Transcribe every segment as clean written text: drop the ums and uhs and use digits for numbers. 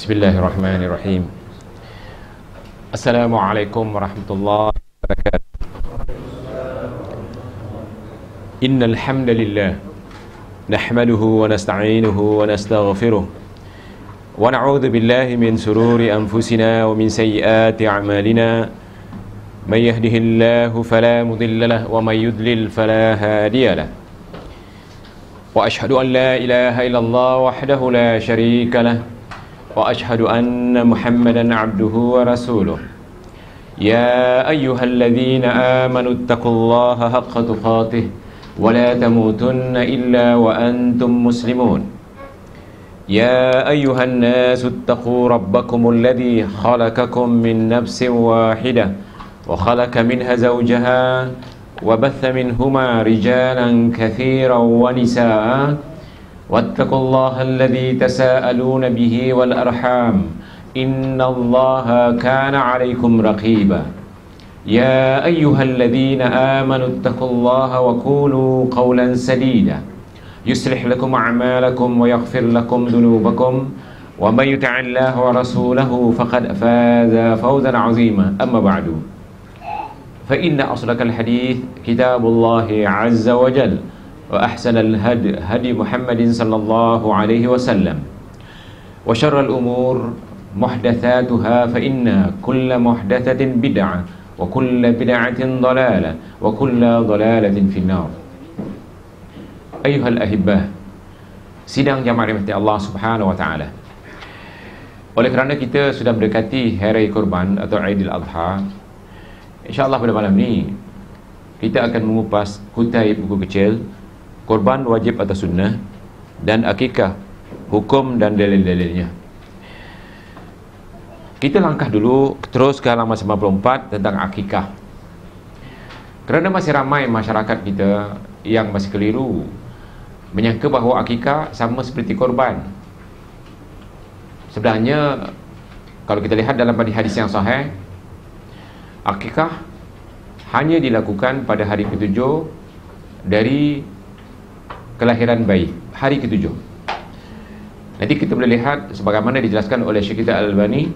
Bismillahirrahmanirrahim. Assalamualaikum warahmatullahi wabarakatuh. Innal hamdalillah nahmaduhu wa nasta'inuhu wa nastaghfiruh wa na'udzu billahi min shururi anfusina wa min sayyiati a'malina. May yahdihillahu fala mudilla lahu wa may yudlil fala hadiya lahu. Wa ashhadu an la ilaha illallah wahdahu la syarika lahu wa ashhadu anna Muhammadan abduhu wa rasuluh. Ya ayyuhalladzina amanu taqullaha haqqa tuqatih wa la tamutunna illa wa antum muslimun. Ya ayyuhan nasu ittaqu rabbakumul ladzi khalaqakum min nafsin wahidah wa khalaqa minha zawjaha wa batha minhuma rijalan katsiran wa nisaa. واتقوا الله الذي تساءلون به والأرحام إن الله كان عليكم رقيبا. يا أيها الذين آمنوا اتقوا الله وقولوا قولا سديدا يصلح لكم أعمالكم ويغفر لكم ذنوبكم ومن يطع الله ورسوله فقد فاز فوزا عظيما. أما بعد فإن أصدق الحديث كتاب الله عز وجل وأحسن الهدي هدي محمد صلى الله عليه وسلم وشر الأمور محدثاتها فإن كل محدثة بدعة وكل بدعة ضلالة وكل ضلالة في النار. أيها الأحبة, sidang jamaah rahmati Allah Subhanahu wa taala. Oleh kerana kita sudah mendekati hari kurban atau Aidil Adha, insya-Allah pada malam ni kita akan mengupas kutip buku kecil Korban wajib atau sunnah dan akikah, hukum dan dalil-dalilnya. Kita langkah dulu terus ke halaman 94 tentang akikah. Kerana masih ramai masyarakat kita yang masih keliru menyangka bahawa akikah sama seperti korban. Sebenarnya kalau kita lihat dalam hadis yang sahih, akikah hanya dilakukan pada hari ketujuh dari kelahiran bayi, hari ketujuh. Nanti kita boleh lihat sebagaimana dijelaskan oleh Syekh Al-Albani.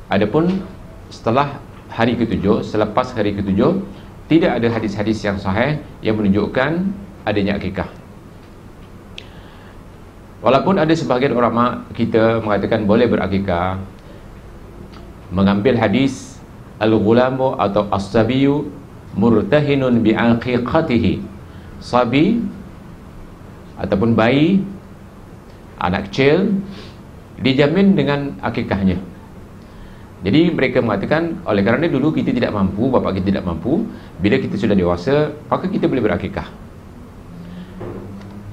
Adapun setelah hari ketujuh, selepas hari ketujuh, tidak ada hadis-hadis yang sahih yang menunjukkan adanya akikah. Walaupun ada sebahagian ulama kita mengatakan boleh berakikah, mengambil hadis al-ghulamu atau as-sabiyu murtahinun bi'aqiqatihi. Sabi ataupun bayi, anak kecil, dijamin dengan akikahnya. Jadi mereka mengatakan, oleh kerana dulu kita tidak mampu, bapa kita tidak mampu, bila kita sudah dewasa, maka kita boleh berakikah.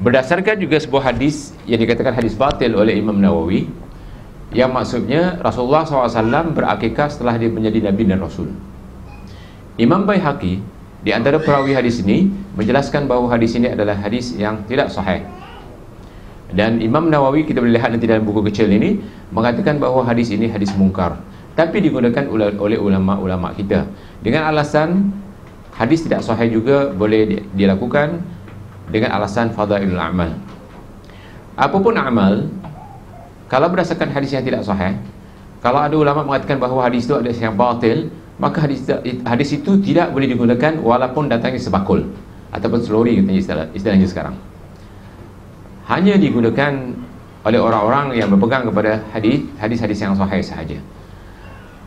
Berdasarkan juga sebuah hadis yang dikatakan hadis batil oleh Imam Nawawi, yang maksudnya Rasulullah SAW berakikah setelah dia menjadi Nabi dan Rasul. Imam Baihaqi di antara perawi hadis ini menjelaskan bahawa hadis ini adalah hadis yang tidak sahih. Dan Imam Nawawi, kita boleh lihat nanti dalam buku kecil ini, mengatakan bahawa hadis ini hadis mungkar, tapi digunakan oleh ulama-ulama kita dengan alasan hadis tidak sahih juga boleh dilakukan dengan alasan fadailul amal. Apapun amal, kalau berdasarkan hadis yang tidak sahih, kalau ada ulama mengatakan bahawa hadis itu ada yang batil, maka hadis itu tidak boleh digunakan walaupun datangnya sebakul ataupun selori, katanya istilahnya sekarang. Hanya digunakan oleh orang-orang yang berpegang kepada hadis-hadis yang sahih sahaja.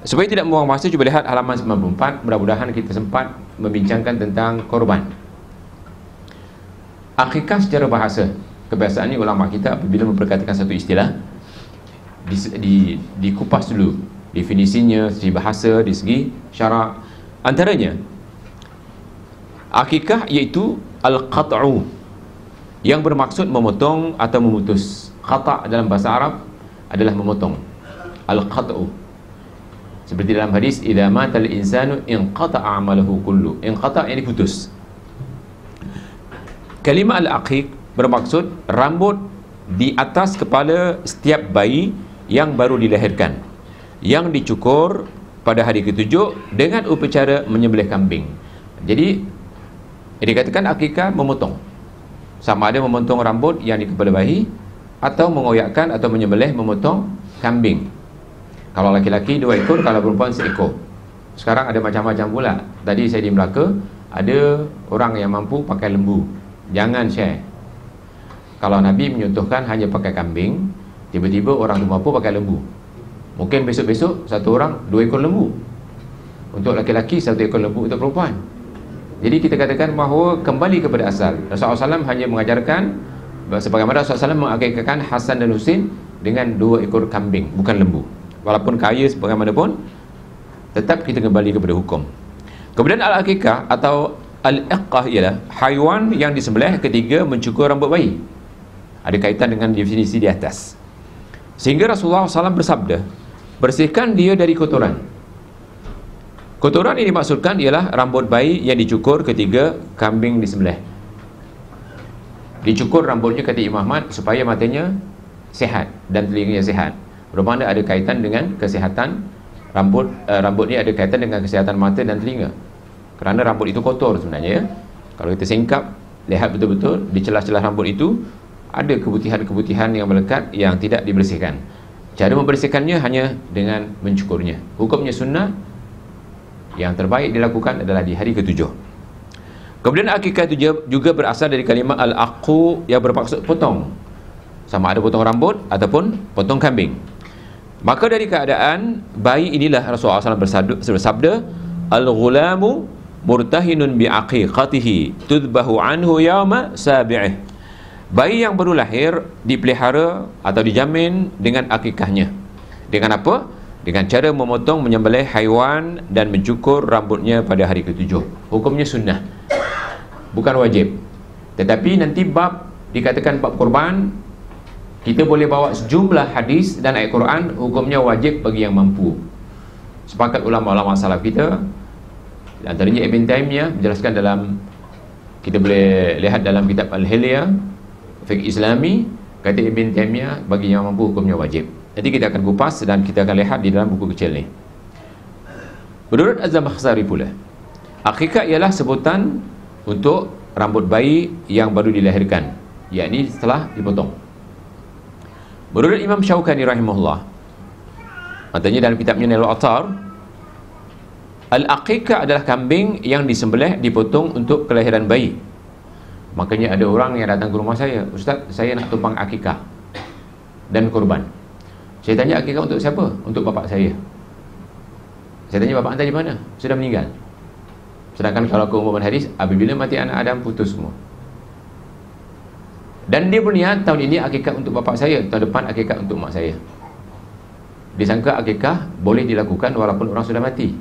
Supaya tidak membuang masa, cuba lihat halaman 94. Mudah-mudahan kita sempat membincangkan tentang korban. Akikah secara bahasa, kebiasaannya ulama kita apabila memperkatakan satu istilah, dikupas dulu definisinya, segi bahasa, di segi syarak. Antaranya, akikah iaitu al-qat'u, yang bermaksud memotong atau memutus. Qata' dalam bahasa Arab adalah memotong. Al-qat'u, seperti dalam hadis, idza matal insanu inqata'a amaluhu kullu. Inqata' yang diputus. Kalimah al-aqiq bermaksud rambut di atas kepala setiap bayi yang baru dilahirkan, yang dicukur pada hari ketujuh dengan upacara menyembelih kambing. Jadi dikatakan akikah memotong, sama ada memotong rambut yang di kepala bayi, atau mengoyakkan atau menyembelih memotong kambing. Kalau laki-laki 2 ekor, kalau perempuan 1 ekor. Sekarang ada macam-macam pula. Tadi saya di Melaka, ada orang yang mampu pakai lembu. Jangan share. Kalau Nabi menyontohkan hanya pakai kambing, tiba-tiba orang tu mampu pakai lembu. Mungkin besok-besok satu orang 2 ekor lembu untuk laki-laki, 1 ekor lembu untuk perempuan. Jadi kita katakan bahawa kembali kepada asal. Rasulullah SAW hanya mengajarkan sebagaimana Rasulullah SAW mengakikahkan Hasan dan Husin dengan 2 ekor kambing, bukan lembu. Walaupun kaya sebagaimanapun, tetap kita kembali kepada hukum. Kemudian al-akikah atau al-iqqah ialah haiwan yang disembelih ketika mencukur rambut bayi. Ada kaitan dengan definisi di atas. Sehingga Rasulullah SAW bersabda, bersihkan dia dari kotoran. Kotoran yang dimaksudkan ialah rambut bayi yang dicukur ketika kambing disembelih. Dicukur rambutnya, kata Imam Ahmad, supaya matanya sihat dan telinganya sihat. Bermakna ada kaitan dengan kesihatan rambut. Rambut ni ada kaitan dengan kesihatan mata dan telinga. Kerana rambut itu kotor sebenarnya, ya. Kalau kita singkap, lihat betul-betul di celah-celah rambut itu ada keputihan-keputihan yang melekat yang tidak dibersihkan. Cara membersihkannya hanya dengan mencukurnya. Hukumnya sunnah. Yang terbaik dilakukan adalah di hari ke-7. Kemudian akikah itu juga berasal dari kalimah al-aqu yang bermaksud potong. Sama ada potong rambut ataupun potong kambing. Maka dari keadaan bayi inilah Rasulullah SAW bersabda, al-ghulamu murtahinun bi'aqiqatihi tudbahu anhu yawma sabi'ih. Bayi yang baru lahir dipelihara atau dijamin dengan akikahnya. Dengan apa? Dengan cara memotong, menyembelih haiwan dan mencukur rambutnya pada hari ke-7. Hukumnya sunnah, bukan wajib. Tetapi nanti bab dikatakan bab korban, kita boleh bawa sejumlah hadis dan ayat Quran, hukumnya wajib bagi yang mampu. Sepakat ulama-ulama salaf kita, antaranya Ibn Taymiyah menjelaskan dalam, kita boleh lihat dalam kitab Al-Hilyah Fiqh Islami, kata Ibn Taymiyah bagi yang mampu hukumnya wajib. Nanti kita akan kupas dan kita akan lihat di dalam buku kecil ni. Menurut Az-Zamakhsyari pula, akikah ialah sebutan untuk rambut bayi yang baru dilahirkan, yakni setelah dipotong. Menurut Imam Syaukani rahimahullah, katanya dalam kitabnya Nailul Autar, al-aqiqah adalah kambing yang disembelih, dipotong untuk kelahiran bayi. Makanya ada orang yang datang ke rumah saya, Ustaz, saya nak tumpang akikah dan korban. Saya tanya, akikah untuk siapa? Untuk bapak saya. Saya tanya, bapak anda di mana? Sudah meninggal. Sedangkan kalau keumuman hadis, apabila mati anak Adam, putus semua. Dan dia berniat tahun ini akikah untuk bapak saya, tahun depan akikah untuk mak saya. Disangka akikah boleh dilakukan walaupun orang sudah mati.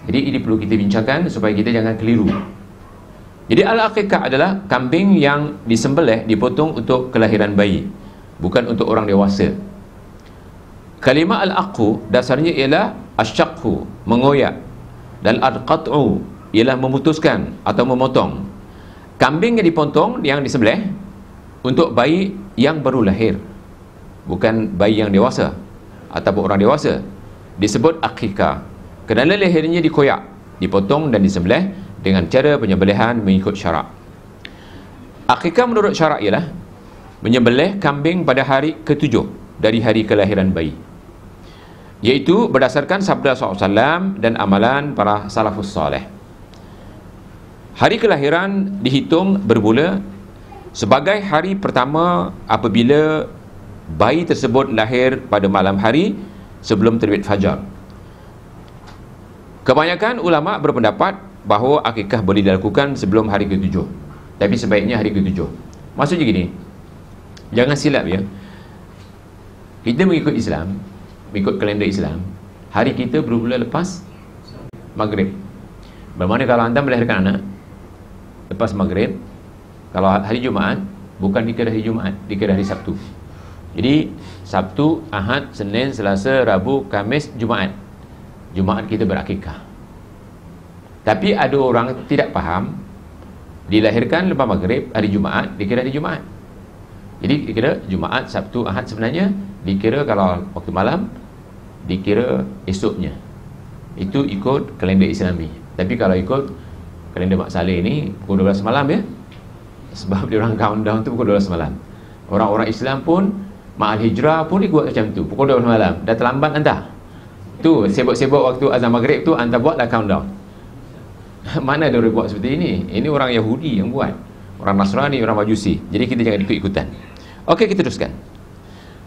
Jadi ini perlu kita bincangkan supaya kita jangan keliru. Jadi al-akikah adalah kambing yang disembelih, dipotong untuk kelahiran bayi, bukan untuk orang dewasa. Kalimah al-aqu dasarnya ialah asyaqqu, mengoyak, dan al-qat'u ialah memutuskan atau memotong. Kambing yang dipotong, yang disembelih untuk bayi yang baru lahir, bukan bayi yang dewasa ataupun orang dewasa, disebut akikah. Kerana lahirnya dikoyak, dipotong dan disembelih dengan cara penyembelihan mengikut syarak. Akikah menurut syarak ialah menyembelih kambing pada hari ke-7 dari hari kelahiran bayi, iaitu berdasarkan sabda SAW dan amalan para salafus salih. Hari kelahiran dihitung bermula sebagai hari pertama apabila bayi tersebut lahir pada malam hari sebelum terbit fajar. Kebanyakan ulama berpendapat bahawa akikah boleh dilakukan sebelum hari ke-7, tapi sebaiknya hari ke-7. Maksudnya gini, jangan silap ya, kita mengikut Islam, mengikut kalender Islam, hari kita bermula lepas maghrib. Bermakna kalau anda melahirkan anak lepas maghrib, kalau hari Jumaat, bukan dikira hari Jumaat, dikira hari Sabtu. Jadi Sabtu, Ahad, Senin, Selasa, Rabu, Khamis, Jumaat. Jumaat kita berakikah. Tapi ada orang tidak faham, dilahirkan lepas maghrib, hari Jumaat, dikira hari Jumaat. Jadi dikira Jumaat, Sabtu, Ahad, sebenarnya dikira kalau waktu malam, dikira esoknya. Itu ikut kalender Islami. Tapi kalau ikut kalender Mak Saleh ni, pukul 12 malam ya. Sebab dia orang countdown tu pukul 12 malam. Orang-orang Islam pun Ma'al Hijrah pun dia buat macam tu, pukul 12 malam. Dah terlambat hantar. Tu sibuk-sibuk waktu azan maghrib tu, hantar buatlah countdown. Mana dia buat seperti ini? Ini orang Yahudi yang buat, orang Nasrani, orang Majusi. Jadi kita jangan ikut-ikutan. Okey, kita teruskan.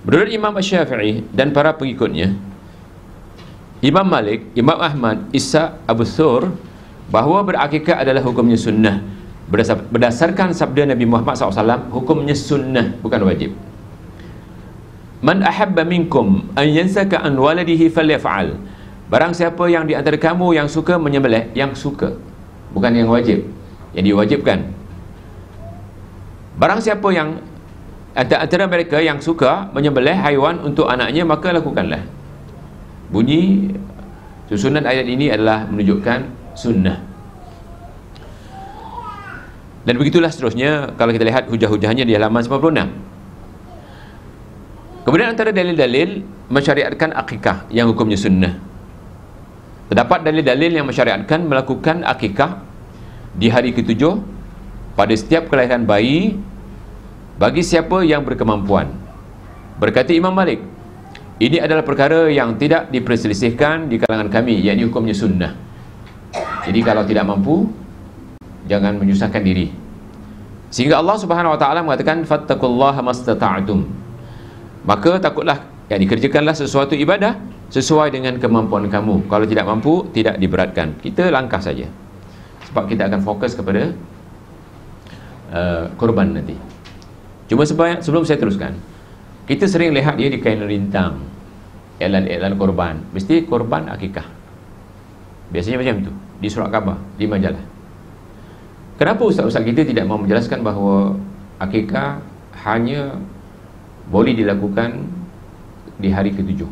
Menurut Imam Syafi'i dan para pengikutnya, Imam Malik, Imam Ahmad, Isa, Abu Thur, bahawa berakikah adalah hukumnya sunnah. Berdasarkan sabda Nabi Muhammad SAW, hukumnya sunnah, bukan wajib. Man ahabba minkum an yansaka an waladihi falyaf'al. Barang siapa yang di antara kamu yang suka menyembelih, yang suka, bukan yang wajib, yang diwajibkan. Barang siapa yang antara mereka yang suka menyembelih haiwan untuk anaknya, maka lakukanlah. Bunyi susunan ayat ini adalah menunjukkan sunnah. Dan begitulah seterusnya. Kalau kita lihat hujah-hujahnya di halaman 96. Kemudian antara dalil-dalil mensyariatkan akikah yang hukumnya sunnah, terdapat dalil-dalil yang mensyariatkan melakukan akikah di hari ke-7 pada setiap kelahiran bayi bagi siapa yang berkemampuan. Berkata Imam Malik, ini adalah perkara yang tidak diperselisihkan di kalangan kami, yakni hukumnya sunnah. Jadi kalau tidak mampu, jangan menyusahkan diri. Sehingga Allah Subhanahu Wa Taala mengatakan, fattaqullaha mastata'tum. Maka takutlah, yang dikerjakanlah sesuatu ibadah sesuai dengan kemampuan kamu. Kalau tidak mampu, tidak diberatkan. Kita langkah saja, sebab kita akan fokus kepada korban nanti. Cuma sebelum saya teruskan, kita sering lihat dia di kain rintang, iklan-iklan korban, mesti korban akikah. Biasanya macam tu di surat khabar, di majalah. Kenapa ustaz-ustaz kita tidak mahu menjelaskan bahawa akikah hanya boleh dilakukan di hari ke-7?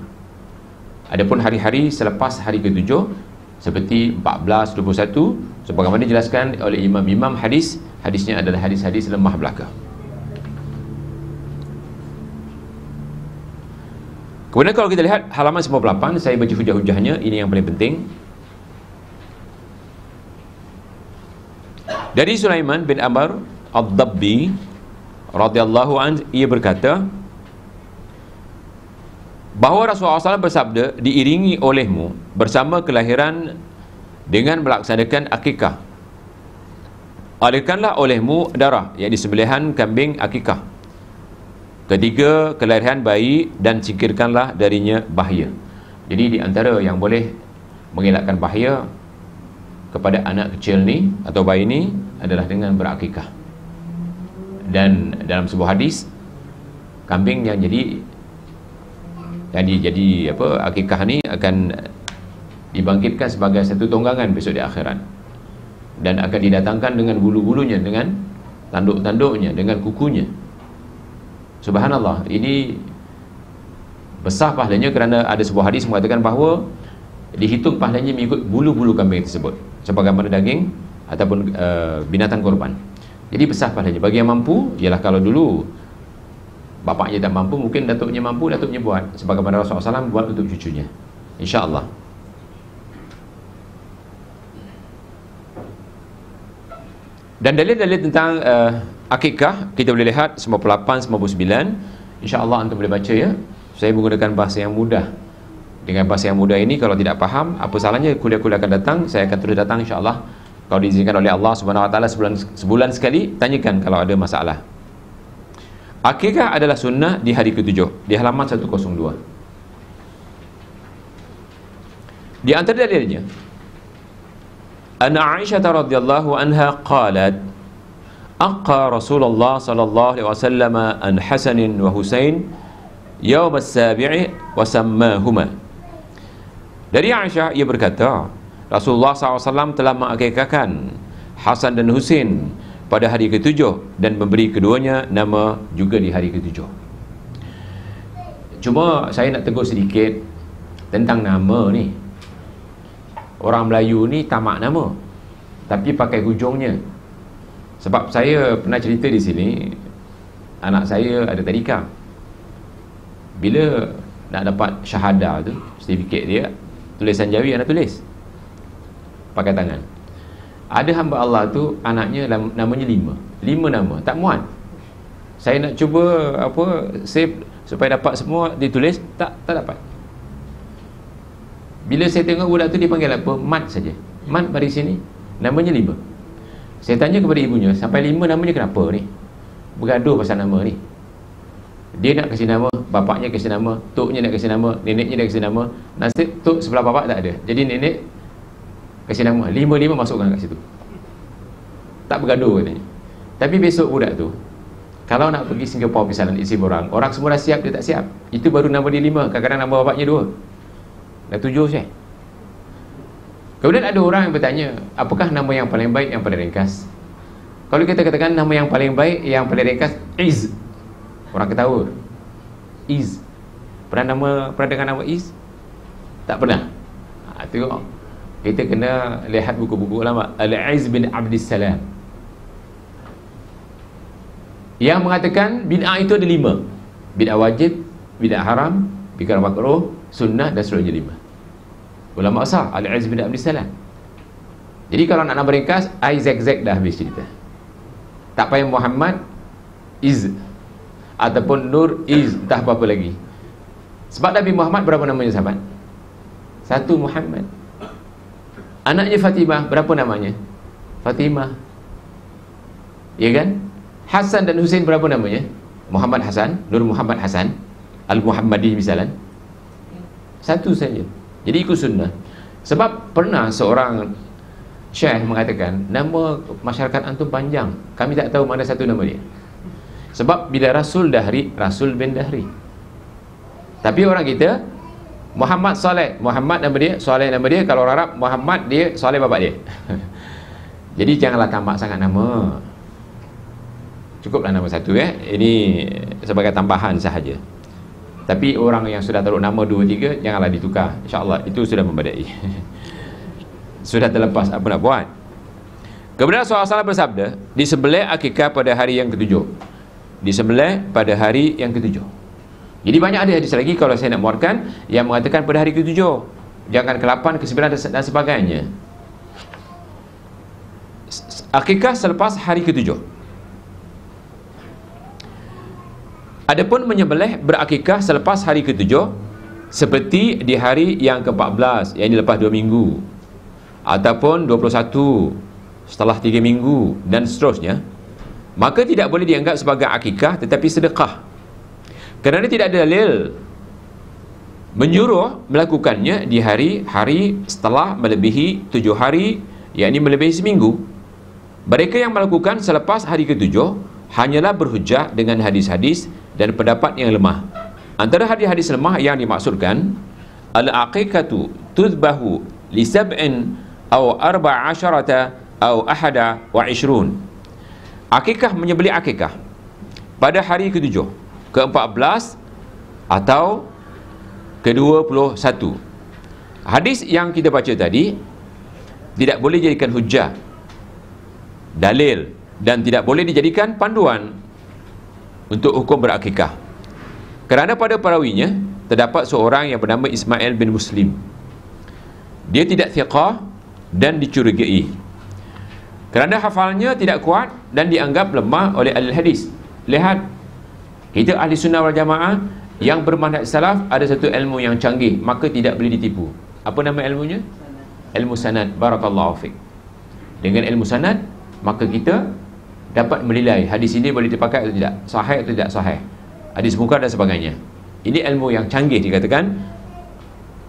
Adapun hari-hari selepas hari ke-7 seperti 14, 21, sebagaimana dijelaskan oleh imam-imam hadis, hadisnya adalah hadis-hadis lemah belaka. Kemudian kalau kita lihat halaman 98, saya baca hujah-hujahnya, ini yang paling penting. Dari Sulaiman bin Amr Ad-Dabbi radhiyallahu anhu, ia berkata bahawa Rasulullah SAW bersabda, diiringi olehmu bersama kelahiran dengan melaksanakan akikah, alirkanlah olehmu darah, iaitu sembelihan kambing akikah. Ketiga, kelahiran bayi, dan singkirkanlah darinya bahaya. Jadi di antara yang boleh mengelakkan bahaya kepada anak kecil ni atau bayi ni adalah dengan berakikah. Dan dalam sebuah hadis, kambing yang jadi akikah ni akan dibangkitkan sebagai satu tunggangan besok di akhirat, dan akan didatangkan dengan bulu-bulunya, dengan tanduk-tanduknya, dengan kukunya. Subhanallah, ini besar pahalanya, kerana ada sebuah hadis mengatakan bahawa dihitung pahalanya mengikut bulu-bulu kambing tersebut, sebagaimana daging ataupun binatang korban. Jadi besar pahalanya bagi yang mampu. Ialah kalau dulu bapaknya tak mampu, mungkin datuknya mampu, datuknya buat, sebagaimana Rasulullah SAW buat untuk cucunya, insya-Allah. Dan dalil-dalil tentang akikah kita boleh lihat 98, 99. InsyaAllah antum boleh baca ya. Saya menggunakan bahasa yang mudah. Dengan bahasa yang mudah ini, kalau tidak faham, apa salahnya kuliah-kuliah akan datang, saya akan terus datang insyaAllah. Kalau diizinkan oleh Allah Subhanahu Wa Taala sebulan sekali, tanyakan kalau ada masalah. Akikah adalah sunnah di hari ke-7, di halaman 102. Di antara dalilnya, Anna Aisyah radhiyallahu anha qalat, aqqa Rasulullah sallallahu alaihi wasallam an Hasan wa Husain yaum as-sabi'i wa sammahuma. Dari Aisyah, ia berkata, Rasulullah SAW telah mengakikahkan Hasan dan Husain pada hari ke-7 dan memberi keduanya nama juga di hari ke-7. Cuma saya nak tegur sedikit tentang nama ni. Orang Melayu ni tamak nama, tapi pakai hujungnya. Sebab saya pernah cerita di sini, anak saya ada tadika. Bila nak dapat syahadah tu, sertifikat dia, tulisan Jawi anak tulis pakai tangan. Ada hamba Allah tu, anaknya namanya 5 nama, tak muat. Saya nak cuba save supaya dapat semua ditulis, tak dapat. Bila saya tengok budak tu dipanggil apa? Mat saja. Mat mari sini. Namanya 5. Saya tanya kepada ibunya, sampai 5 namanya kenapa ni? Bergaduh pasal nama ni. Dia nak kasih nama, bapaknya kasih nama, toknya nak kasih nama, neneknya nak kasih nama. Nasib tok sebelah bapak tak ada. Jadi nenek kasih nama. 5 masukkan kat situ. Tak bergaduh katanya. Tapi besok budak tu, kalau nak pergi Singapura misalnya isi orang semua dah siap, dia tak siap. Itu baru nama dia 5, kadang-kadang nama bapaknya 2. Dah 7 saya. Kemudian ada orang yang bertanya, apakah nama yang paling baik, yang paling ringkas? Kalau kita katakan nama yang paling baik, yang paling ringkas, Iz. Orang ketawa. Iz. Pernah dengar nama Iz? Tak pernah. Tengok. Kita kena lihat buku-buku ulama. Al-Iz bin Abdissalam. Yang mengatakan bid'ah itu ada 5. Bid'ah wajib, bid'ah haram, bid'ah makruh, sunnah dan seterusnya 5. Ulama asal Al-Iz bin Abdissalam. Jadi kalau nak nama ringkas, IZZ dah habis cerita. Tak payah Muhammad Iz ataupun Nur Iz, tak apa-apa lagi. Sebab Nabi Muhammad berapa namanya sahabat? 1 Muhammad. Anaknya Fatimah berapa namanya? Fatimah. Ya kan? Hasan dan Husain berapa namanya? Muhammad Hasan, Nur Muhammad Hasan, Al-Muhammadi misalnya. 1 saja. Jadi ikut sunnah. Sebab pernah seorang syekh mengatakan, nama masyarakat antum panjang, kami tak tahu mana satu nama dia. Sebab bila Rasul Dahri, Rasul bin Dahri. Tapi orang kita Muhammad Saleh, Muhammad nama dia, Saleh nama dia. Kalau orang Arab, Muhammad dia, Saleh bapak dia. Jadi janganlah tambah sangat nama. Cukuplah nama 1 ya. Ini sebagai tambahan sahaja. Tapi orang yang sudah taruh nama 2, 3, janganlah ditukar. InsyaAllah itu sudah membadai. Sudah terlepas apa nak buat. Kemudian Rasulullah SAW bersabda, disembelih akikah pada hari yang ke-7. Disembelih pada hari yang ke-7. Jadi banyak ada hadis lagi kalau saya nak muatkan yang mengatakan pada hari ke-7. Jangan ke-8, ke-9 dan sebagainya. Akikah selepas hari ke-7. Adapun menyembelih berakikah selepas hari ke-7 seperti di hari yang ke-14, yang ini lepas 2 minggu, ataupun 21 setelah 3 minggu dan seterusnya, maka tidak boleh dianggap sebagai akikah tetapi sedekah, kerana tidak ada dalil menyuruh melakukannya di hari-hari setelah melebihi 7 hari, yakni melebihi seminggu. Mereka yang melakukan selepas hari ke-7 hanyalah berhujah dengan hadis-hadis dan pendapat yang lemah. Antara hadis-hadis lemah yang dimaksudkan, al-aqiqatu tudbahu li sab'in aw 14 aw 21. Akikah, menyembelih akikah pada hari ke-7, ke-14 atau ke-21. Hadis yang kita baca tadi tidak boleh dijadikan hujah, dalil, dan tidak boleh dijadikan panduan untuk hukum berakikah, kerana pada perawinya terdapat seorang yang bernama Ismail bin Muslim. Dia tidak thiqah dan dicurigai kerana hafalnya tidak kuat dan dianggap lemah oleh ahli hadis. Lihat, kita ahli sunnah wal jamaah yang bermanhaj salaf ada satu ilmu yang canggih, maka tidak boleh ditipu. Apa nama ilmunya? Ilmu sanad. Barakallahu fiik. Dengan ilmu sanad, maka kita dapat menilai hadis ini boleh dipakai atau tidak, sahih atau tidak sahih, hadis munkar dan sebagainya. Ini ilmu yang canggih dikatakan,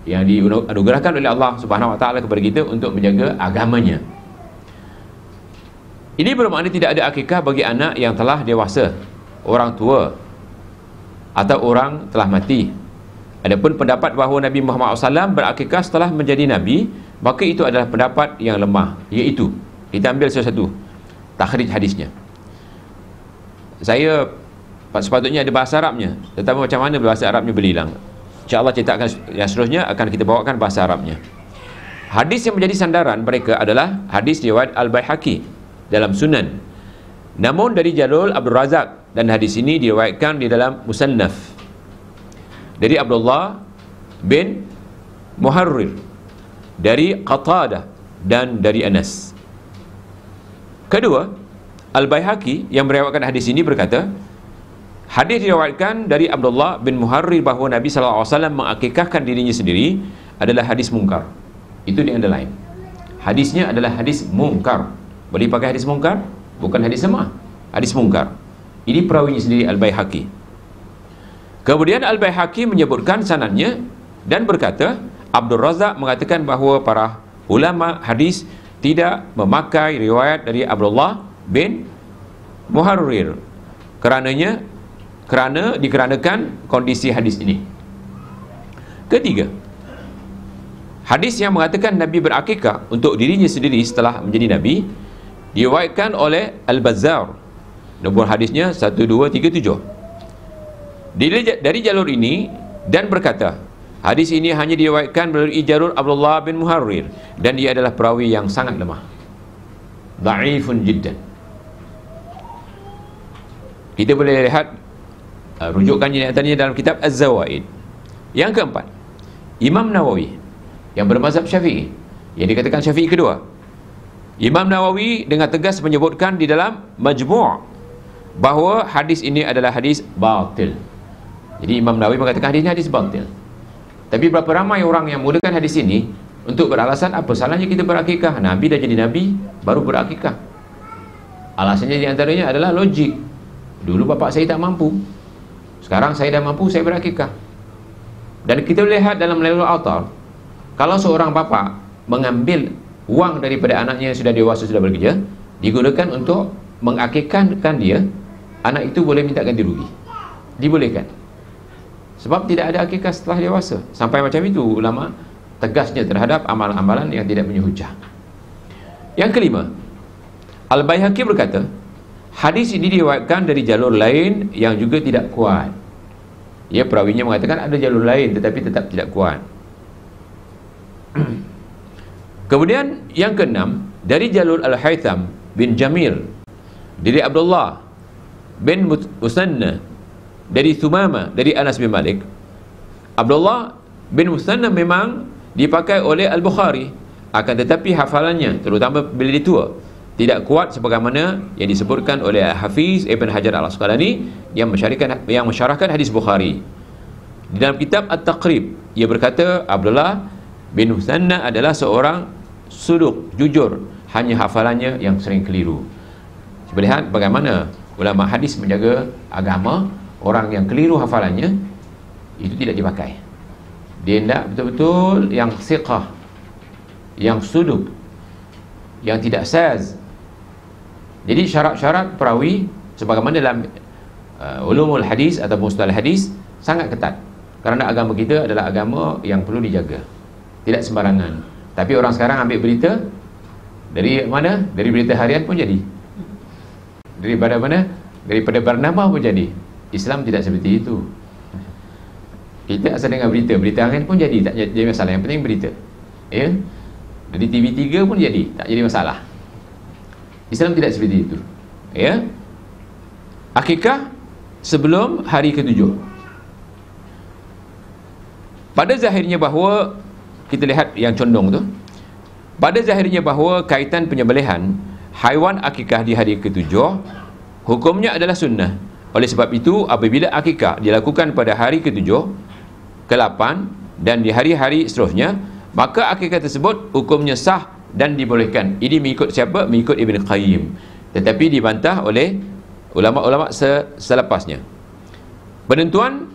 yang dianugerahkan oleh Allah Subhanahu wa taala kepada kita untuk menjaga agamanya. Ini bermakna tidak ada akikah bagi anak yang telah dewasa, orang tua atau orang telah mati. Adapun pendapat bahawa Nabi Muhammad SAW berakikah setelah menjadi Nabi, maka itu adalah pendapat yang lemah. Iaitu, kita ambil salah satu takhrij hadisnya. Saya sepatutnya ada bahasa Arabnya, tetapi macam mana bahasa Arabnya berhilang. InsyaAllah cetakan yang seterusnya akan kita bawakan bahasa Arabnya. Hadis yang menjadi sandaran mereka adalah hadis riwayat Al-Baihaqi dalam Sunan, namun dari jalur Abdul Razak, dan hadis ini diriwayatkan di dalam Musannaf dari Abdullah bin Muharrir, dari Qatadah, dan dari Anas. Kedua, Al-Baihaqi yang meriwayatkan hadis ini berkata, Hadis diriwayatkan dari Abdullah bin Muharrir bahawa Nabi SAW mengakikahkan dirinya sendiri adalah hadis mungkar. Itu di underline. Hadisnya adalah hadis mungkar. Boleh pakai hadis mungkar? Bukan hadis lemah. Hadis mungkar. Ini perawinya sendiri Al-Baihaqi. Kemudian Al-Baihaqi menyebutkan sanadnya dan berkata, Abdul Razak mengatakan bahawa para ulama hadis tidak memakai riwayat dari Abdullah bin Muharrir dikarenakan kondisi hadis ini. Ketiga, hadis yang mengatakan Nabi berakikah untuk dirinya sendiri setelah menjadi Nabi diriwayatkan oleh Al-Bazzar. Nombor hadisnya 1237. Dari jalur ini dan berkata, hadis ini hanya diriwayatkan melalui jalur Abdullah bin Muharrir dan dia adalah perawi yang sangat lemah. Dha'ifun jiddan. Kita boleh lihat rujukannya yang tadinya dalam kitab Az-Zawaid. Yang keempat, Imam Nawawi yang bermazhab Syafi'i, yang dikatakan Syafi'i kedua. Imam Nawawi dengan tegas menyebutkan di dalam Majmu' bahawa hadis ini adalah hadis batil. Jadi Imam Nawawi mengatakan hadis ini hadis batil. Tapi berapa ramai orang yang menggunakan hadis ini untuk beralasan apa salahnya kita berakikah? Nabi dah jadi Nabi, baru berakikah. Alasannya di antaranya adalah logik. Dulu bapak saya tak mampu, sekarang saya dah mampu, saya berakikah. Dan kita lihat dalam Lailul Autar, kalau seorang bapa mengambil wang daripada anaknya yang sudah dewasa, sudah bekerja, digunakan untuk mengakikahkan dia, anak itu boleh minta ganti rugi. Dibolehkan. Sebab tidak ada akikah setelah dewasa. Sampai macam itu ulama tegasnya terhadap amalan-amalan yang tidak punya hujah. Yang kelima, Al-Baihaqi berkata, hadis ini diriwayatkan dari jalur lain yang juga tidak kuat. Ya, perawinya mengatakan ada jalur lain tetapi tetap tidak kuat. Kemudian yang keenam, dari jalur Al-Haytham bin Jamil, dari Abdullah bin Musanna, dari Thumama, dari Anas bin Malik. Abdullah bin Musanna memang dipakai oleh Al-Bukhari, akan tetapi hafalannya, terutama bila dia tua, tidak kuat sebagaimana yang disebutkan oleh Hafiz Ibn Hajar Al-Asqalani yang mensyarahkan hadis Bukhari. Di dalam kitab At-Taqrib, ia berkata Abdullah bin Musanna adalah seorang suduk, jujur, hanya hafalannya yang sering keliru. Lihat bagaimana ulama hadis menjaga agama. Orang yang keliru hafalannya itu tidak dipakai. Dia tidak betul-betul yang siqah, yang suduk, yang tidak saz. Jadi syarat-syarat perawi sebagaimana dalam ulumul hadis atau mustalah hadis sangat ketat. Kerana agama kita adalah agama yang perlu dijaga, tidak sembarangan. Tapi orang sekarang ambil berita dari mana? Dari berita harian pun jadi, daripada mana? Daripada Barnamah pun jadi. Islam tidak seperti itu. Kita asal dengar berita harian pun jadi, tak jadi masalah. Yang penting berita, ya. Dari TV3 pun jadi, tak jadi masalah. Islam tidak seperti itu, ya. Akikah sebelum hari ke-7. Pada zahirnya bahawa, kita lihat yang condong tu, pada zahirnya bahawa kaitan penyembelihan haiwan akikah di hari ke-7 hukumnya adalah sunnah. Oleh sebab itu, apabila akikah dilakukan pada hari ke-7, ke-8 dan di hari-hari seterusnya, maka akikah tersebut hukumnya sah dan dibolehkan. Ini mengikut siapa? Mengikut Ibn Qayyim. Tetapi dibantah oleh ulama-ulama selepasnya. Penentuan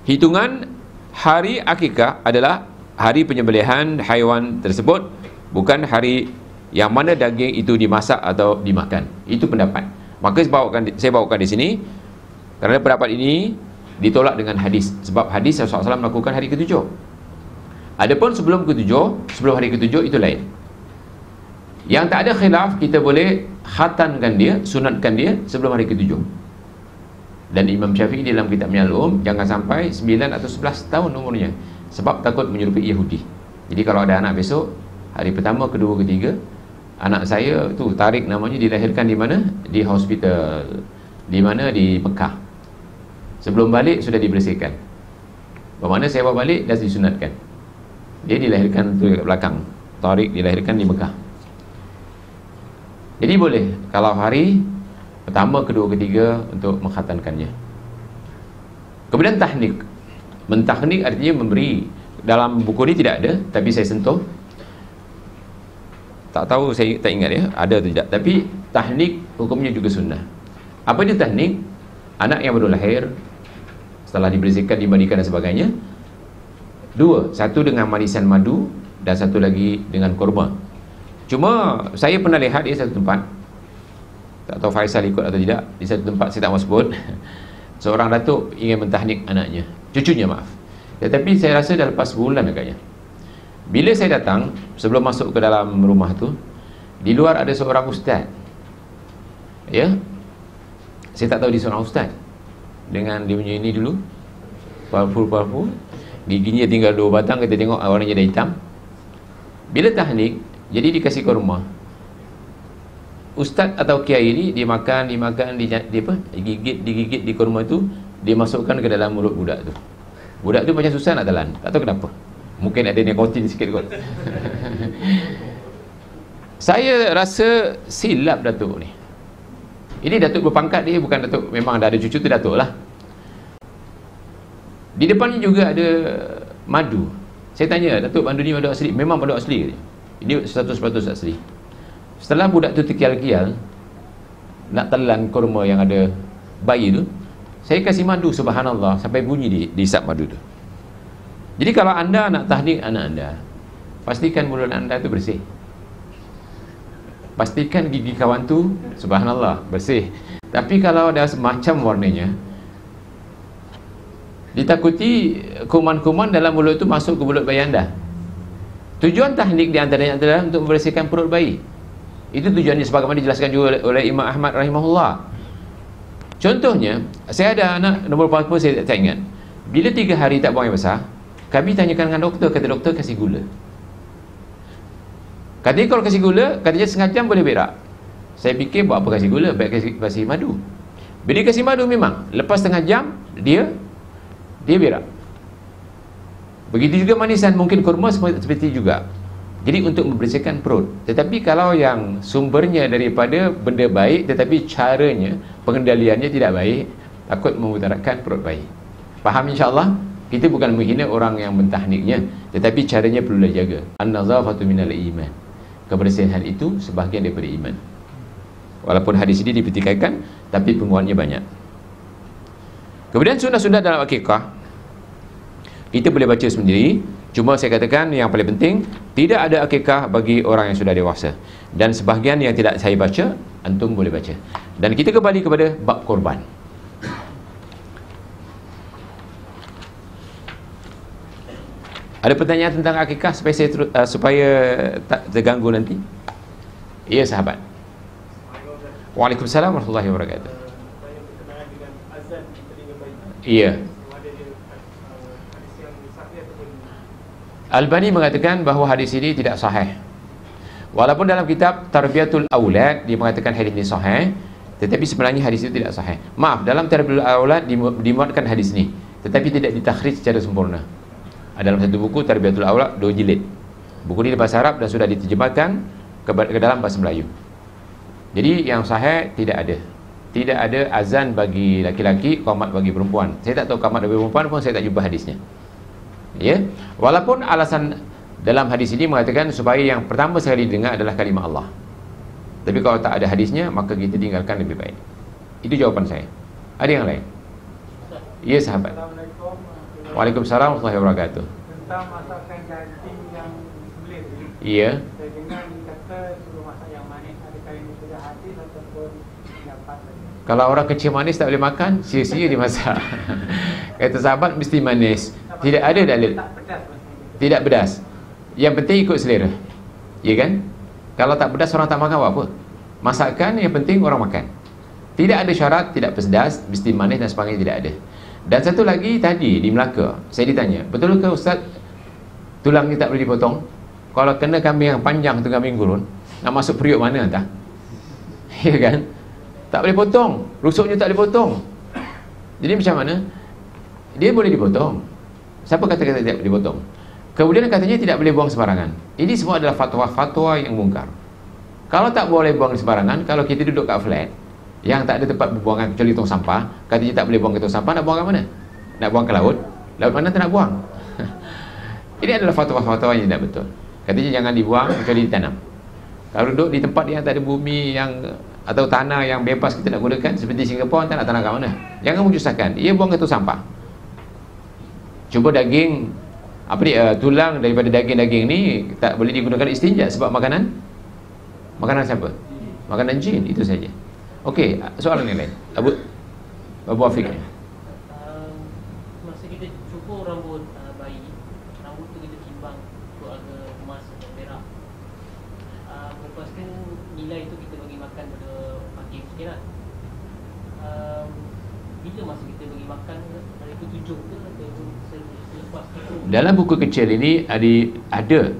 hitungan hari akikah adalah hari penyembelihan haiwan tersebut, bukan hari yang mana daging itu dimasak atau dimakan. Itu pendapat. Maka saya bawakan di sini kerana pendapat ini ditolak dengan hadis. Sebab hadis Rasulullah SAW melakukan hari ke-7. Adapun sebelum ke-7, sebelum hari ke-7 itu lain. Yang tak ada khilaf, kita boleh khatankan dia, sunatkan dia sebelum hari ke-7. Dan Imam Syafi'i dalam kitabnya Al-Um, jangan sampai 9 atau 11 tahun umurnya, sebab takut menyerupai Yahudi. Jadi kalau ada anak besok, hari pertama, kedua, ketiga, anak saya tu Tarik namanya, dilahirkan di mana? Di hospital. Di mana? Di Mekah. Sebelum balik sudah dibersihkan. Bermakna saya bawa balik dah disunatkan. Dia dilahirkan tu kat belakang. Tarik dilahirkan di Mekah. Jadi boleh kalau hari pertama, kedua, ketiga untuk mengkhatankannya. Kemudian tahnik. Mentahnik artinya memberi. Dalam buku ini tidak ada, tapi saya sentuh. Tak tahu, saya tak ingat ya, ada atau tidak. Tapi tahnik hukumnya juga sunnah. Apa itu tahnik? Anak yang baru lahir, setelah dibersihkan, dimandikan dan sebagainya. Dua, satu dengan manisan madu dan satu lagi dengan kurma. Cuma saya pernah lihat di satu tempat, tak tahu Faisal ikut atau tidak, di satu tempat saya tak mau sebut, seorang datuk ingin mentahnik anaknya, cucunya maaf. Tetapi saya rasa dah lepas sebulan agaknya. Bila saya datang, sebelum masuk ke dalam rumah tu, di luar ada seorang ustaz. Ya, saya tak tahu dia seorang ustaz. Dengan dia punya ini dulu, powerful, giginya tinggal 2 batang, kita tengok warnanya dah hitam. Bila tahnik, jadi dikasih ke rumah. Ustaz atau kiai ni dia makan, dia digigit di kurma tu, dia masukkan ke dalam mulut budak tu. Budak tu macam susah nak telan, tak tahu kenapa. Mungkin ada nikotin sikit kot. Saya rasa silap datuk ni. Ini datuk berpangkat dia, bukan datuk memang dah ada cucu tu datuk lah. Di depannya juga ada madu. Saya tanya, datuk madu ni madu asli? Memang madu asli. Ini 100% asli. Setelah budak tu terkial-kial nak telan kurma yang ada bayi tu, saya kasih madu, subhanallah, sampai bunyi dihisap madu tu. Jadi kalau anda nak tahnik anak anda, pastikan mulut anda tu bersih. Pastikan gigi kawan tu, subhanallah, bersih. Tapi kalau dah semacam warnanya, ditakuti kuman-kuman dalam mulut tu masuk ke mulut bayi anda. Tujuan tahnik di antaranya adalah untuk membersihkan perut bayi. Itu tujuannya, sebagaimana dijelaskan juga oleh Imam Ahmad rahimahullah. Contohnya, saya ada anak nombor berapa saya tak ingat. Bila 3 hari tak buang air besar, kami tanyakan dengan doktor, kata doktor kasih gula. Katanya kalau kasih gula, katanya setengah jam boleh berak. Saya fikir buat apa kasih gula, baik kasih madu. Bila kasih madu memang lepas setengah jam dia berak. Begitu juga manisan, mungkin kurma seperti juga. Jadi untuk membersihkan perut. Tetapi kalau yang sumbernya daripada benda baik tetapi caranya, pengendaliannya tidak baik, takut memutarakan perut bayi. Faham insya-Allah? Kita bukan menghina orang yang mentahniknya, tetapi caranya perlu dijaga. An-nazafatu minal iman. Kebersihan itu sebahagian daripada iman. Walaupun hadis ini dipertikaikan, tapi penguatnya banyak. Kemudian sunnah-sunnah dalam akikah, kita boleh baca sendiri. Cuma saya katakan yang paling penting, tidak ada akikah bagi orang yang sudah dewasa. Dan sebahagian yang tidak saya baca, antum boleh baca. Dan kita kembali kepada bab korban. Ada pertanyaan tentang akikah supaya tak terganggu nanti? Ya sahabat. Waalaikumsalam warahmatullahi wabarakatuh. Iya. Albani mengatakan bahawa hadis ini tidak sahih. Walaupun dalam kitab Tarbiyatul Aulad dia mengatakan hadis ini sahih, tetapi sebenarnya hadis itu tidak sahih. Maaf, dalam Tarbiyatul Aulad dimuatkan hadis ini, tetapi tidak ditakhrij secara sempurna. Dalam satu buku Tarbiyatul Aulad 2 jilid. Buku ini bahasa Arab dan sudah diterjemahkan ke dalam bahasa Melayu. Jadi yang sahih tidak ada. Tidak ada azan bagi laki-laki, qamat bagi perempuan. Saya tak tahu qamat bagi perempuan pun saya tak jumpa hadisnya. Ya, walaupun alasan dalam hadis ini mengatakan supaya yang pertama sekali dengar adalah kalimah Allah. Tapi kalau tak ada hadisnya, maka kita tinggalkan lebih baik. Itu jawapan saya. Ada yang lain? Ya sahabat. Waalaikumsalam warahmatullahi wabarakatuh. Tentang masakan daging yang disembelih. Iya. Saya dengar kata suruh masak yang manis. Adakah ini sudah hadis ataupun pendapat? Kalau orang kecil manis tak boleh makan, sia-sia dimasak. Kata sahabat mesti manis. Tidak ada dalil. Tidak pedas. Yang penting ikut selera. Ya kan? Kalau tak pedas orang tak makan apa? Masakan yang penting orang makan. Tidak ada syarat, tidak pedas, mesti manis dan sebagainya, tidak ada. Dan satu lagi tadi di Melaka, saya ditanya, betul ke Ustaz tulang ni tak boleh dipotong? Kalau kena kambing yang panjang tu, kambing gurun, nak masuk periuk mana entah? Ya kan? Tak boleh potong. Rusuknya tak boleh potong. Jadi macam mana? Dia boleh dipotong. Siapa kata tidak boleh dipotong? Kemudian katanya tidak boleh buang sembarangan. Ini semua adalah fatwa-fatwa yang mungkar. Kalau tak boleh buang sembarangan, kalau kita duduk kat flat yang tak ada tempat pembuangan kecuali tong sampah, katanya tak boleh buang ke tong sampah, nak buang ke mana? Nak buang ke laut, laut mana tak nak buang? Ini adalah fatwa-fatwa yang tidak betul. Katanya jangan dibuang kecuali ditanam. Kalau duduk di tempat yang tak ada bumi yang atau tanah yang bebas kita nak gunakan, seperti Singapura, tak nak tanah kat mana? Jangan menyusahkan. Ia buang ke tu sampah. Cuba daging tulang daripada daging-daging ni tak boleh digunakan istinja sebab makanan siapa? Makanan jin, itu saja. Okey, soalan yang lain. Abu Afiq. Masa kita cukur rambut bayi, rambut tu kita timbang untuk harga emas atau perak. Lepas tu nilai tu kita bagi makan pada hakim sikit lah. Bila masa kita bagi makan, hari ke-7 ke atau selepas itu? Dalam buku kecil ini ada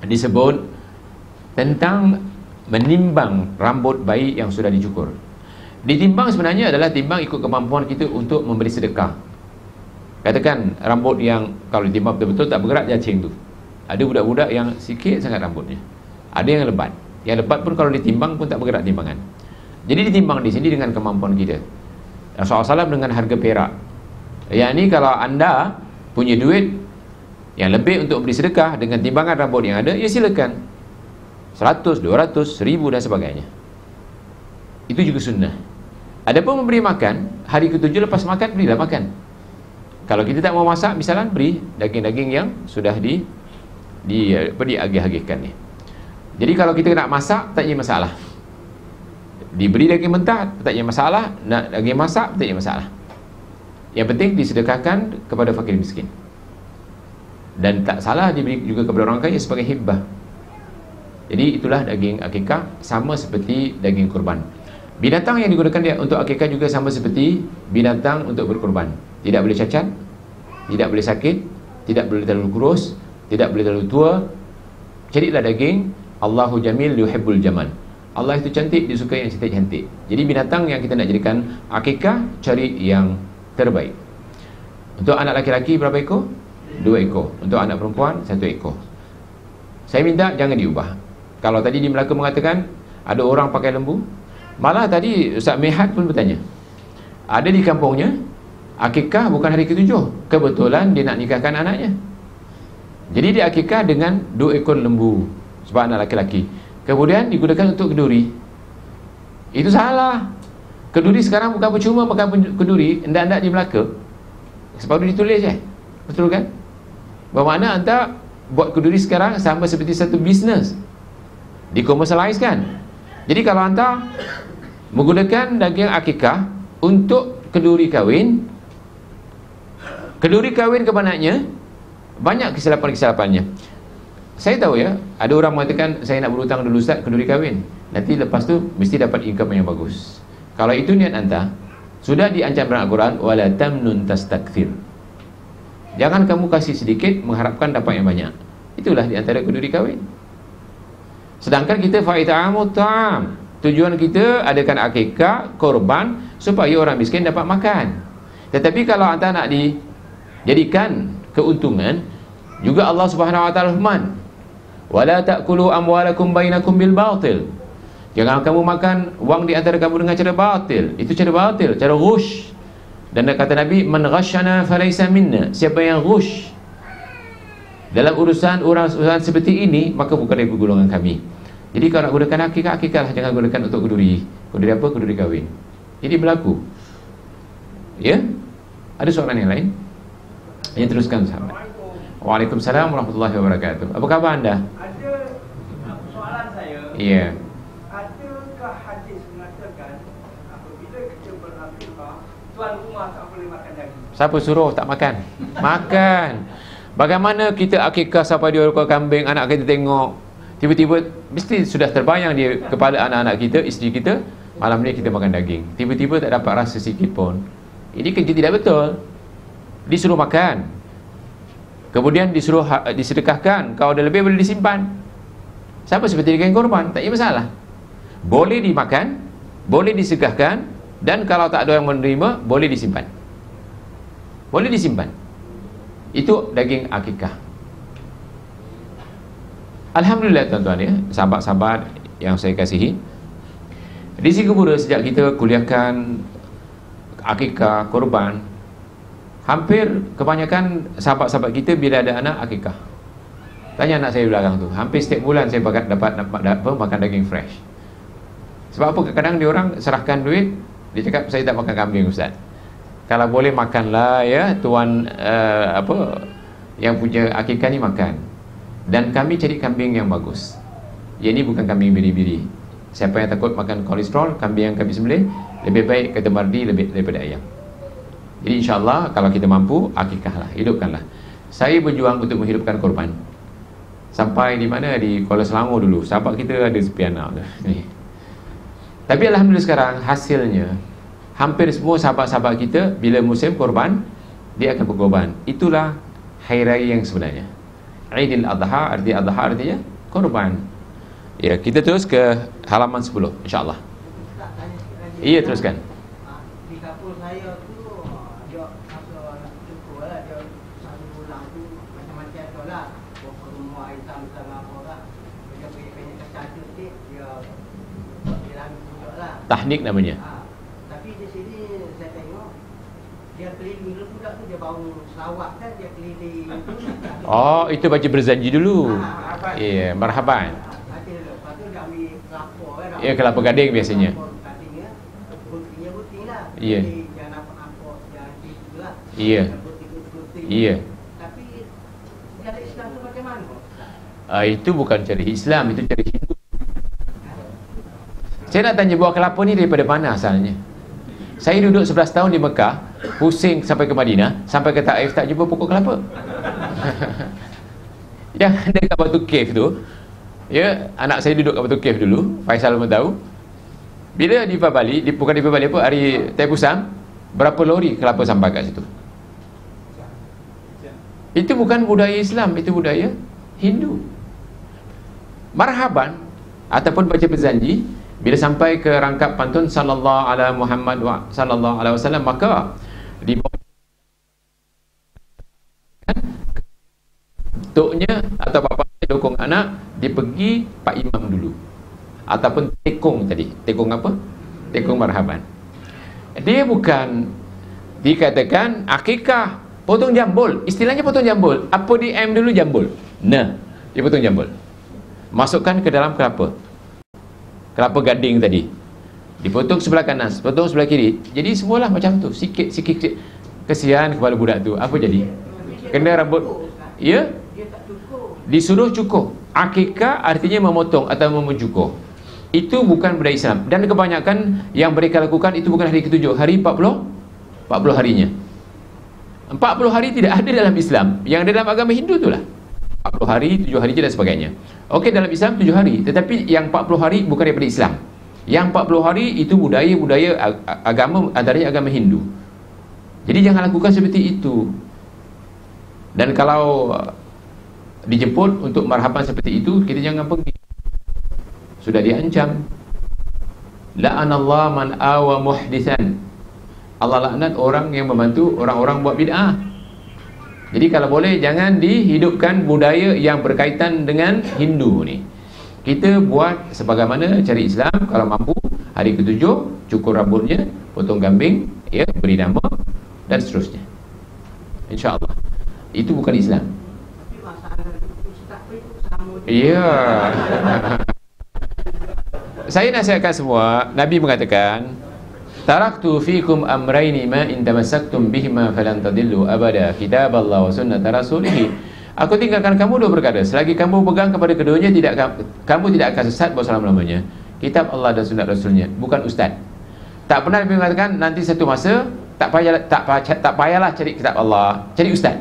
disebut tentang menimbang rambut bayi yang sudah dicukur. Ditimbang sebenarnya adalah timbang ikut kemampuan kita untuk memberi sedekah. Katakan rambut yang kalau ditimbang betul-betul tak bergerak jacing tu. Ada budak-budak yang sikit sangat rambutnya. Ada yang lebat. Yang lebat pun kalau ditimbang pun tak bergerak timbangan. Jadi ditimbang di sini dengan kemampuan kita. Rasulullah SAW dengan harga perak. Yang ni kalau anda punya duit yang lebih untuk beri sedekah dengan timbangan rambut yang ada, ya silakan. 100, 200, 1000 dan sebagainya. Itu juga sunnah. Adapun memberi makan, hari ke-7 lepas makan, berilah makan. Kalau kita tak mau masak, misalnya beri daging-daging yang sudah diagih-agihkan ni. Jadi kalau kita nak masak, tak ada masalah. Diberi daging mentah, tak ada masalah. Nak daging masak, tak ada masalah. Yang penting disedekahkan kepada fakir miskin. Dan tak salah diberi juga kepada orang kaya sebagai hibbah. Jadi itulah daging akikah, sama seperti daging kurban. Binatang yang digunakan untuk akikah juga sama seperti binatang untuk berkurban. Tidak boleh cacat, tidak boleh sakit, tidak boleh terlalu kurus, tidak boleh terlalu tua. Carilah daging. Allahu jamil yuhibbul jamal. Allah itu cantik, disukai yang cantik-cantik. Jadi binatang yang kita nak jadikan akikah, cari yang terbaik. Untuk anak laki-laki berapa ekor? 2 ekor. Untuk anak perempuan 1 ekor. Saya minta jangan diubah. Kalau tadi di Melaka mengatakan ada orang pakai lembu, malah tadi Ustaz Mehat pun bertanya, ada di kampungnya akikah bukan hari ke-7, kebetulan dia nak nikahkan anaknya. Jadi dia akikah dengan 2 ekor lembu sebab anak laki-laki. Kemudian digunakan untuk keduri. Itu salah. Keduri sekarang bukan percuma makan keduri, hendak-hendak di Melaka. Sebab itu ditulis betul kan? Bermakna anda buat keduri sekarang sama seperti satu bisnes, dikomersialiskan. Jadi kalau anda menggunakan daging akikah untuk keduri kahwin kebanaknya banyak kesilapan-kesilapannya. Saya tahu ada orang mengatakan saya nak berhutang dulu Ustaz keduri kahwin, nanti lepas tu mesti dapat income yang bagus. Kalau itu niat anda, sudah diancam dalam Al-Quran, wala tamnun tastakthir. Jangan kamu kasih sedikit mengharapkan dapat yang banyak. Itulah di antara keduri kahwin. Sedangkan kita fa'ita'amut ta'am, tujuan kita adakan akikah, korban, supaya orang miskin dapat makan. Tetapi kalau anda nak dijadikan keuntungan, juga Allah Subhanahu wa taala firman, wala ta'kulu amwalakum bainakum bil batil. Jangan kamu makan wang di antara kamu dengan cara batil. Itu cara batil, cara ghush. Dan kata Nabi, man ghashana falaysa minna. Siapa yang ghush dalam urusan seperti ini, maka bukan dari golongan kami. Jadi kalau nak gunakan akikah lah, jangan gunakan untuk keduri. Keduri apa? Keduri kahwin. Ini berlaku. Ya? Ada soalan yang lain? Ya, teruskan sahabat. Waalaikumsalam warahmatullahi wabarakatuh. Apa khabar anda? Ada soalan saya. Iya. Adakah hadis mengatakan apabila kita berakikah, tuan rumah tak boleh makan daging? Siapa suruh tak makan? Makan. Bagaimana kita akikah sampai dia ekor kambing, anak kita tengok, tiba-tiba mesti sudah terbayang di kepala anak-anak kita, isteri kita, malam ni kita makan daging. Tiba-tiba tak dapat rasa sikit pun. Ini kerja tidak betul. Disuruh makan, kemudian disuruh disedekahkan. Kalau ada lebih boleh disimpan. Sama seperti daging korban, tak ada masalah. Boleh dimakan, boleh disedekahkan, dan kalau tak ada yang menerima, boleh disimpan. Boleh disimpan. Itu daging akikah. Alhamdulillah tuan-tuan ya, sahabat-sahabat yang saya kasihi, di Singapura sejak kita kuliahkan akikah, korban, Hampir kebanyakan sahabat-sahabat kita bila ada anak akikah. Tanya anak saya di belakang tu, hampir setiap bulan saya dapat makan daging fresh. Sebab apa? Kadang-kadang dia orang serahkan duit, dia cakap saya tak makan kambing Ustaz. Kalau boleh makanlah ya tuan yang punya akikah ni makan. Dan kami cari kambing yang bagus. Yang ni bukan kambing biri-biri. Siapa yang takut makan kolesterol, kambing yang kami sembelih lebih baik kata mardi lebih daripada ayam. Jadi insyaAllah kalau kita mampu, akikahlah, hidupkanlah. Saya berjuang untuk menghidupkan korban. Sampai di mana? Di Kuala Selangor dulu. Sahabat kita ada sepian anak ni. Tapi alhamdulillah sekarang hasilnya hampir semua sahabat-sahabat kita bila musim korban, dia akan berkorban. Itulah hari raya yang sebenarnya. Aidil Adha, artinya korban. Ya, kita terus ke halaman 10 insya-Allah. Iya, teruskan. Di kapul saya tu dia masa nak cukup lah, dia satu bulan tu macam-macam tu lah. Ke rumah Islam sama apa lah. Dia pergi kacau sikit, dia lalu duduk lah. Tahnik namanya. Tapi di sini saya tengok dia keliling dulu budak tu, dia bau selawat kan, dia keliling tu. Oh, itu baca berzanji dulu. Ya, marhaban. Lepas tu dia ambil kelapa kan. Ya, kelapa gading biasanya. Iya. Iya. Iya. Tapi cara Islam tu macam mana? Itu bukan cara Islam, itu cara Hindu. Saya nak tanya, buah kelapa ni daripada mana asalnya? Saya duduk 11 tahun di Mekah, pusing sampai ke Madinah, sampai ke Taif tak jumpa pokok kelapa. Yang ada kat Batu Cave tu, ya, anak saya duduk kat Batu Cave dulu, Faisal pun tahu. Bila di Bali, bukan di Bali apa, hari Taipusam, berapa lori kelapa sampai kat situ? Itu bukan budaya Islam, itu budaya Hindu. Marhaban ataupun baca berjanji, bila sampai ke rangkap pantun sallallahu ala Muhammad wa sallallahu alaihi wasallam, maka di tok-nya atau bapaknya dokong anak, dia pergi Pak Imam dulu. Ataupun tekong tadi. Tekong apa? Tekong marhaban. Dia bukan dikatakan akikah, potong jambul. Istilahnya potong jambul. Apa di M dulu jambul? Nah, dia potong jambul. Masukkan ke dalam kelapa. Kelapa gading tadi. Dipotong sebelah kanan, potong sebelah kiri. Jadi semualah macam tu. Sikit-sikit. Kesian kepala budak tu. Apa jadi? Kena rambut. Ya? Disuruh cukur. Akikah artinya memotong atau memujukur. Itu bukan budaya Islam. Dan kebanyakan yang mereka lakukan itu bukan hari ke-7, hari 40 harinya. 40 hari tidak ada dalam Islam. Yang ada dalam agama Hindu itulah 40 hari, 7 hari dan sebagainya. Okey, dalam Islam 7 hari. Tetapi yang 40 hari bukan daripada Islam. Yang 40 hari itu budaya-budaya agama, antaranya agama Hindu. Jadi jangan lakukan seperti itu. Dan kalau dijemput untuk marhaban seperti itu, kita jangan pergi. Sudah diancam. La'anallah man awa muhdithan. Allah laknat orang yang membantu orang-orang buat bid'ah. Jadi kalau boleh jangan dihidupkan budaya yang berkaitan dengan Hindu ni. Kita buat sebagaimana cari Islam. Kalau mampu, hari ke-7 cukur rambutnya, potong kambing, ya, beri nama dan seterusnya. InsyaAllah. Itu bukan Islam. Tapi masalah itu sama. Ya. Saya nasihatkan semua, Nabi mengatakan, taraktu fikum amraini ma in tamassaktum bihima falan tadillu abada, kitaballah wa sunnat rasulih. Aku tinggalkan kamu dua perkara, selagi kamu pegang kepada keduanya kamu tidak akan sesat buat selama-lamanya. Kitab Allah dan sunnat rasulnya, bukan ustaz. Tak pernah Nabi mengatakan nanti satu masa tak payahlah cari kitab Allah, cari ustaz.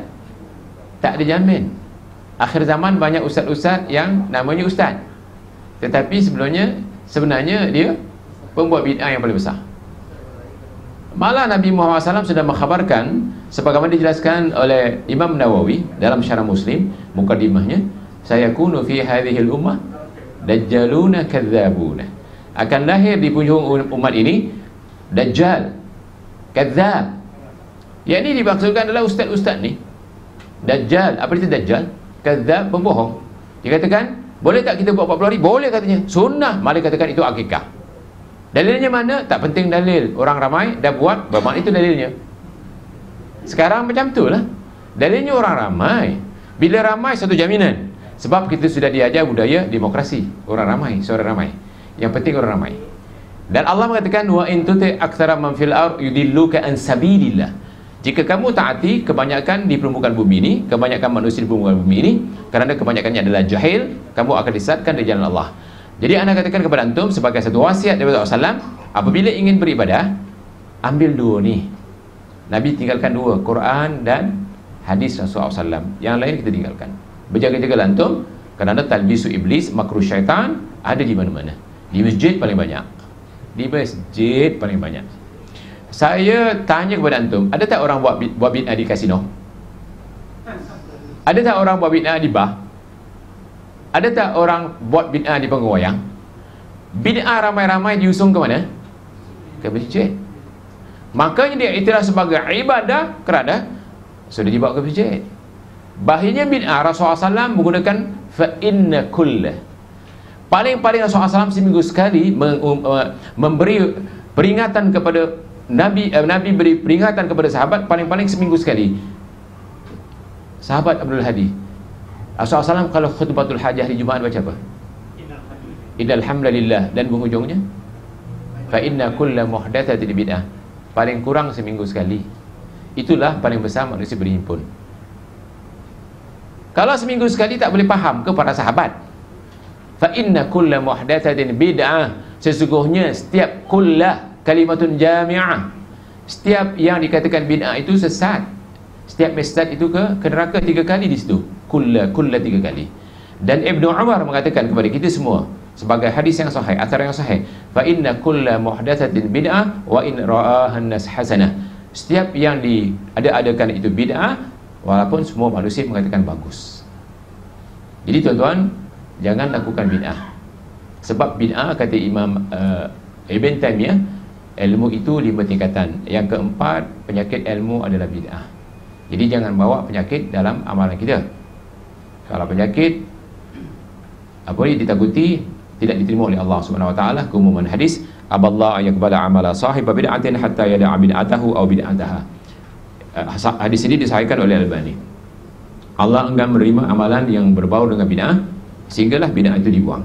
Tak ada jamin. Akhir zaman banyak ustaz-ustaz yang namanya ustaz, tetapi sebenarnya dia pembuat bid'ah yang paling besar. Malah Nabi Muhammad SAW sudah mengkhabarkan, sebagaimana dijelaskan oleh Imam Nawawi dalam Syarah Muslim, mukaddimahnya, sayakunu fi hadhil ummah dajjaluna kadzabuna. Akan lahir di penghujung umat ini dajjal, kadzab. Yang ini dimaksudkan adalah ustaz-ustaz ni. Dajjal, apa itu dajjal? Kadzab, pembohong. Dikatakan, boleh tak kita buat 40 hari? Boleh katanya. Sunnah. Malah katakan itu akikah. Dalilnya mana? Tak penting dalil. Orang ramai dah buat, bermakna itu dalilnya. Sekarang macam tu lah. Dalilnya orang ramai. Bila ramai satu jaminan. Sebab kita sudah diajar budaya demokrasi. Orang ramai, suara ramai. Yang penting orang ramai. Dan Allah mengatakan wa in tuti aktsara man fil ard yudilluka an sabilillah. Jika kamu taati kebanyakan di permukaan bumi ini, kebanyakan manusia di permukaan bumi ini, kerana kebanyakannya adalah jahil, kamu akan disesatkan dari jalan Allah. Jadi anda katakan kepada antum sebagai satu wasiat daripada Rasulullah SAW, apabila ingin beribadah, ambil dua ni. Nabi tinggalkan dua, Quran dan hadis Rasulullah SAW. Yang lain kita tinggalkan. Berjaga-jagalah antum, kerana talbisu iblis, makruh syaitan ada di mana-mana. Di masjid paling banyak. Di masjid paling banyak. Saya tanya kepada antum, ada tak orang buat bid'ah di kasino? Ada tak orang buat bid'ah di bar? Ada tak orang buat bid'ah di panggung wayang? Bid'ah ramai-ramai diusung ke mana? Ke masjid. Makanya dia iktiraf sebagai ibadah kerana sudah dibawa ke masjid. Bahayanya bid'ah, Rasulullah SAW menggunakan fa inna kullah. Paling-paling Rasulullah SAW seminggu sekali memberi peringatan kepada Nabi beri peringatan kepada sahabat, paling-paling seminggu sekali. Sahabat Abdul Hadi, Rasulullah SAW kalau khutbatul hajah di Jumaat baca apa? Innal hamdalillah, dan penghujungnya fa inna kulla muhdatsatin bid'ah. Paling kurang seminggu sekali. Itulah paling besar manusia berhimpun. Kalau seminggu sekali tak boleh faham ke para sahabat? Fa inna kulla muhdatsatin bid'ah. Sesungguhnya setiap kullah kalimatun jami'ah. Setiap yang dikatakan bid'ah itu sesat. Setiap mesjid itu ke neraka 3 kali di situ. Kulla 3 kali. Dan Ibnu Umar mengatakan kepada kita semua sebagai hadis yang sahih, athar yang sahih, fa inna kulla muhdatsatin bid'ah wa in ra'ahan nas hasanah. Setiap yang diada-adakan itu bid'ah, walaupun semua manusia mengatakan bagus. Jadi tuan-tuan, jangan lakukan bid'ah. Sebab bid'ah, kata Imam Ibn Taymiyah, ilmu itu 5 tingkatan. Yang keempat, penyakit ilmu adalah bid'ah. Jadi jangan bawa penyakit dalam amalan kita. Kalau penyakit apa ini ditakuti, tidak diterima oleh Allah Subhanahu wa taala, keumuman hadis, aballah ayaqbala amala sahib bid'atin hatta yada'a bid'atahu aw bid'ataha. Hadis ini disahihkan oleh Al-Albani. Allah enggan menerima amalan yang berbau dengan bid'ah sehinggalah bid'ah itu dibuang.